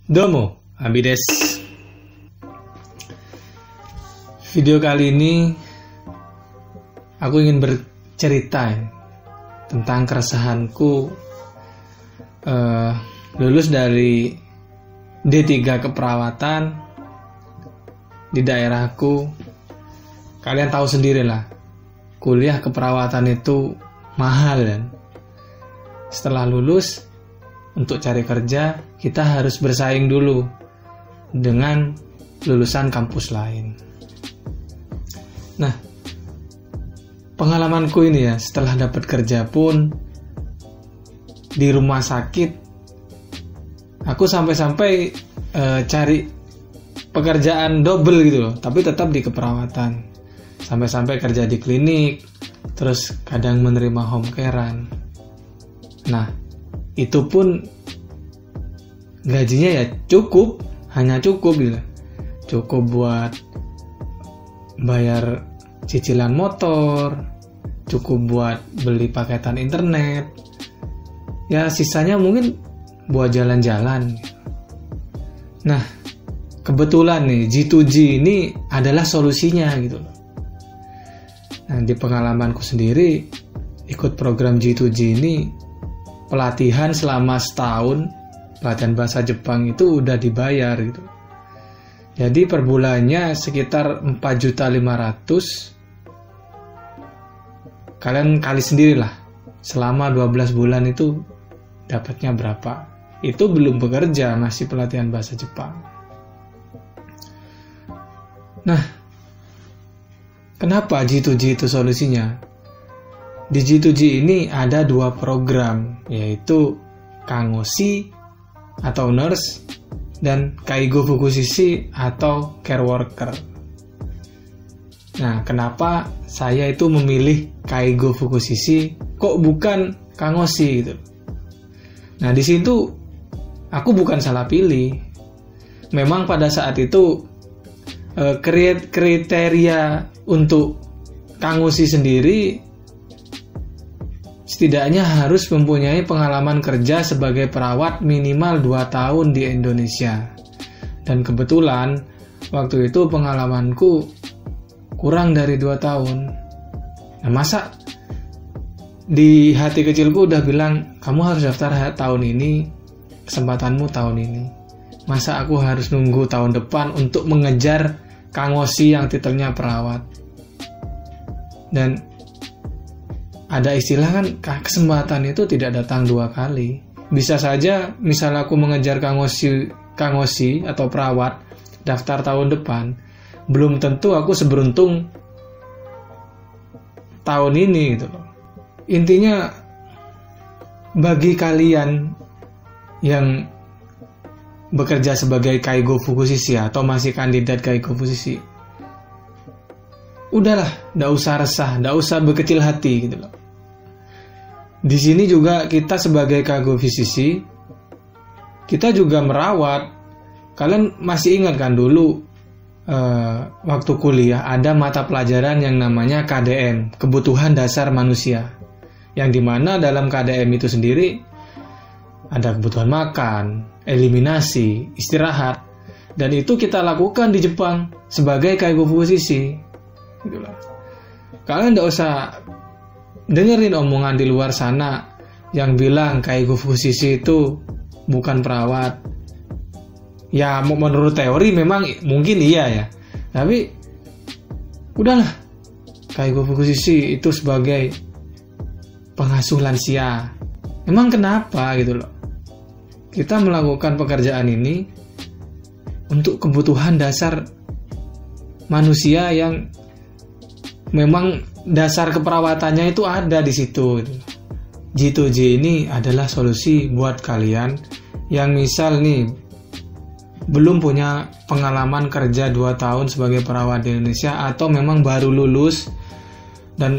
Domo, Abides. Video kali ini aku ingin bercerita tentang keresahanku lulus dari D3 keperawatan di daerahku. Kalian tahu sendirilah, kuliah keperawatan itu mahal kan. Setelah lulus, untuk cari kerja kita harus bersaing dulu dengan lulusan kampus lain. Nah, pengalamanku ini ya, setelah dapat kerja pun di rumah sakit, aku sampai-sampai cari pekerjaan double gitu loh, tapi tetap di keperawatan. Sampai-sampai kerja di klinik, terus kadang menerima home care-an. Nah, itu pun gajinya ya cukup, hanya cukup gitu. Cukup buat bayar cicilan motor, cukup buat beli paketan internet. Ya sisanya mungkin buat jalan-jalan. Nah, kebetulan nih G2G ini adalah solusinya gitu. Nah, di pengalamanku sendiri ikut program G2G ini, pelatihan selama setahun, pelatihan bahasa Jepang itu udah dibayar gitu. Jadi per bulannya sekitar 4.500.000. Kalian kali sendirilah, selama 12 bulan itu dapatnya berapa. Itu belum bekerja, masih pelatihan bahasa Jepang. Nah, kenapa G2G itu solusinya? Di G2G ini ada 2 program, yaitu Kangoshi atau nurse dan Kaigo Fukushishi atau care worker. Nah, kenapa saya itu memilih Kaigo Fukushishi kok bukan Kangoshi gitu? Nah, di situ aku bukan salah pilih. Memang pada saat itu kriteria untuk Kangoshi sendiri setidaknya harus mempunyai pengalaman kerja sebagai perawat minimal 2 tahun di Indonesia. Dan kebetulan waktu itu pengalamanku kurang dari 2 tahun. Nah, masa di hati kecilku udah bilang, kamu harus daftar tahun ini, kesempatanmu tahun ini. Masa aku harus nunggu tahun depan untuk mengejar Kangoshi yang titelnya perawat? Dan ada istilah kan, kesempatan itu tidak datang 2 kali. Bisa saja misal aku mengejar Kangoshi atau perawat daftar tahun depan, belum tentu aku seberuntung tahun ini gitu loh. Intinya bagi kalian yang bekerja sebagai Kaigo Fukushishi atau masih kandidat Kaigo Fukushishi, udahlah, nggak usah resah, nggak usah berkecil hati gitu loh. Di sini juga kita sebagai Kaigo Fukushishi, kita juga merawat. Kalian masih ingat kan dulu waktu kuliah ada mata pelajaran yang namanya KDM, Kebutuhan Dasar Manusia, yang dimana dalam KDM itu sendiri ada kebutuhan makan, eliminasi, istirahat, dan itu kita lakukan di Jepang sebagai Kaigo Fukushishi. Itulah. Kalian nggak usah dengerin omongan di luar sana yang bilang Kaigo Fukushishi itu bukan perawat. Ya menurut teori memang mungkin iya ya, tapi udahlah, Kaigo Fukushishi itu sebagai pengasuh lansia. Emang kenapa gitu loh? Kita melakukan pekerjaan ini untuk kebutuhan dasar manusia yang memang dasar keperawatannya itu ada di situ. G2G ini adalah solusi buat kalian yang misal nih belum punya pengalaman kerja 2 tahun sebagai perawat di Indonesia, atau memang baru lulus dan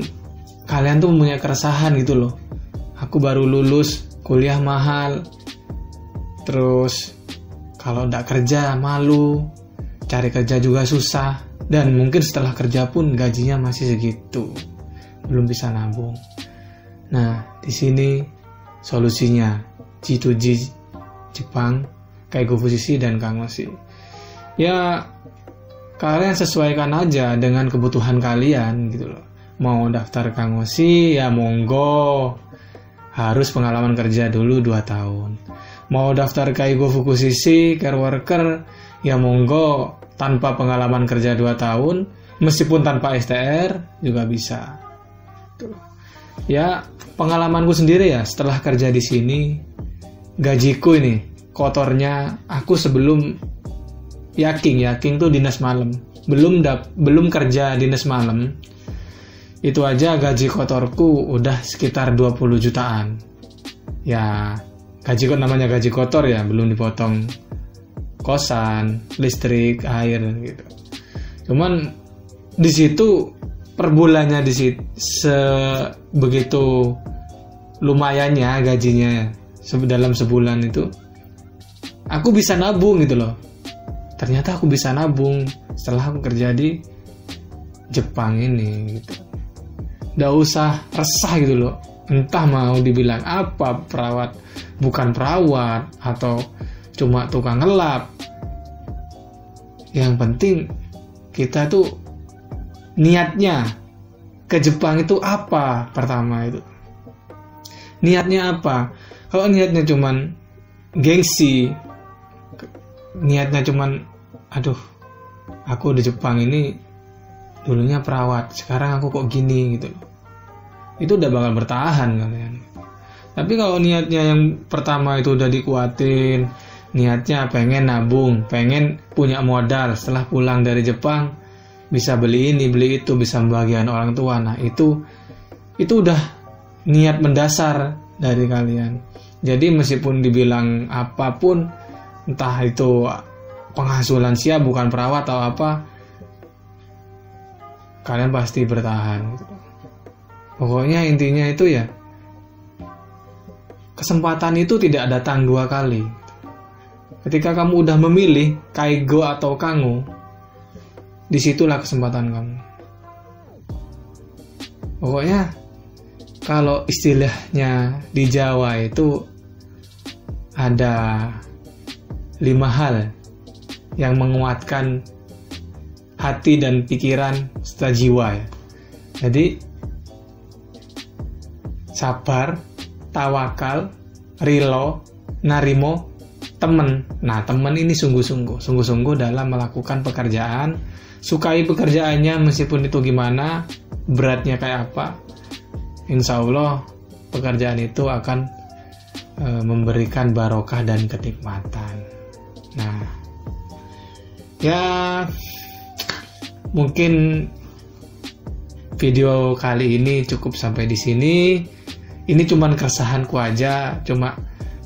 kalian tuh punya keresahan gitu loh. Aku baru lulus, kuliah mahal, terus kalau nggak kerja malu, cari kerja juga susah, dan mungkin setelah kerja pun gajinya masih segitu, belum bisa nabung. Nah, di sini solusinya G2G Jepang, Kaigo Fusishi dan Kangoshi. Ya kalian sesuaikan aja dengan kebutuhan kalian gitu loh. Mau daftar Kangoshi ya monggo, harus pengalaman kerja dulu 2 tahun. Mau daftar Kaigo Fukushiki Care Worker ya monggo, tanpa pengalaman kerja 2 tahun, meskipun tanpa STR juga bisa. Ya pengalamanku sendiri ya, setelah kerja di sini, gajiku ini kotornya aku sebelum yaking tuh dinas malam, belum kerja dinas malam, itu aja gaji kotorku udah sekitar 20 jutaan. Ya namanya gaji kotor ya, belum dipotong kosan, listrik, air gitu. Cuman di situ per bulannya di situ sebegitu lumayannya gajinya dalam sebulan itu, aku bisa nabung gitu loh. Ternyata aku bisa nabung setelah aku kerja di Jepang ini gitu. Nggak usah resah gitu loh, entah mau dibilang apa, perawat bukan perawat atau cuma tukang ngelap. Yang penting kita tuh niatnya ke Jepang itu apa. Pertama itu niatnya apa. Kalau niatnya cuman gengsi, niatnya cuman aduh aku di Jepang ini dulunya perawat, sekarang aku kok gini gitu, itu udah bakal bertahan kalian. Tapi kalau niatnya yang pertama itu udah dikuatin, niatnya pengen nabung, pengen punya modal setelah pulang dari Jepang, bisa beli ini, beli itu, bisa membahagiakan orang tua. Nah itu udah niat mendasar dari kalian. Jadi meskipun dibilang apapun, entah itu penghasulan siap bukan perawat atau apa, kalian pasti bertahan gitu. Pokoknya intinya itu ya, kesempatan itu tidak datang 2 kali. Ketika kamu udah memilih Kaigo atau Kango, disitulah kesempatan kamu. Pokoknya kalau istilahnya di Jawa itu ada 5 hal yang menguatkan hati dan pikiran serta jiwa ya. Jadi sabar, tawakal, rilo, narimo, temen. Nah temen ini sungguh-sungguh dalam melakukan pekerjaan. Sukai pekerjaannya meskipun itu gimana, beratnya kayak apa, insya Allah pekerjaan itu akan memberikan barokah dan kenikmatan. Nah ya mungkin video kali ini cukup sampai di sini. Ini cuman keresahanku aja, cuma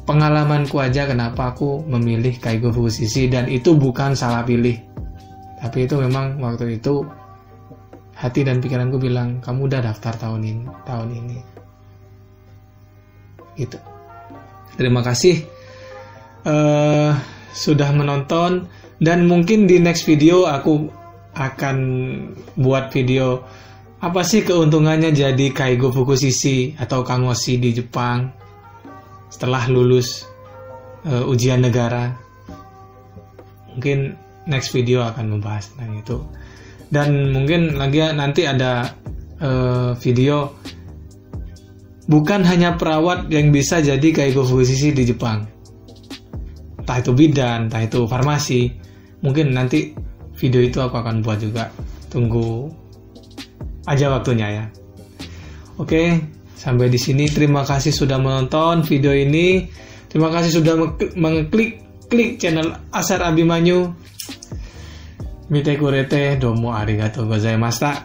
pengalamanku aja kenapa aku memilih Kaigo Fukushiki, dan itu bukan salah pilih. Tapi itu memang waktu itu hati dan pikiranku bilang kamu udah daftar tahun ini. Gitu. Terima kasih sudah menonton, dan mungkin di next video aku akan buat video apa sih keuntungannya jadi Kaigo Fukushiki atau Kangoshi di Jepang setelah lulus ujian negara. Mungkin next video akan membahas tentang itu. Dan mungkin lagi nanti ada video bukan hanya perawat yang bisa jadi Kaigo Fukushiki di Jepang, entah itu bidan, entah itu farmasi. Mungkin nanti video itu aku akan buat juga. Tunggu aja waktunya ya. Oke, sampai di sini. Terima kasih sudah menonton video ini. Terima kasih sudah mengklik channel Asar Abimanyu. Mite kurete, domo arigatou gozaimashita.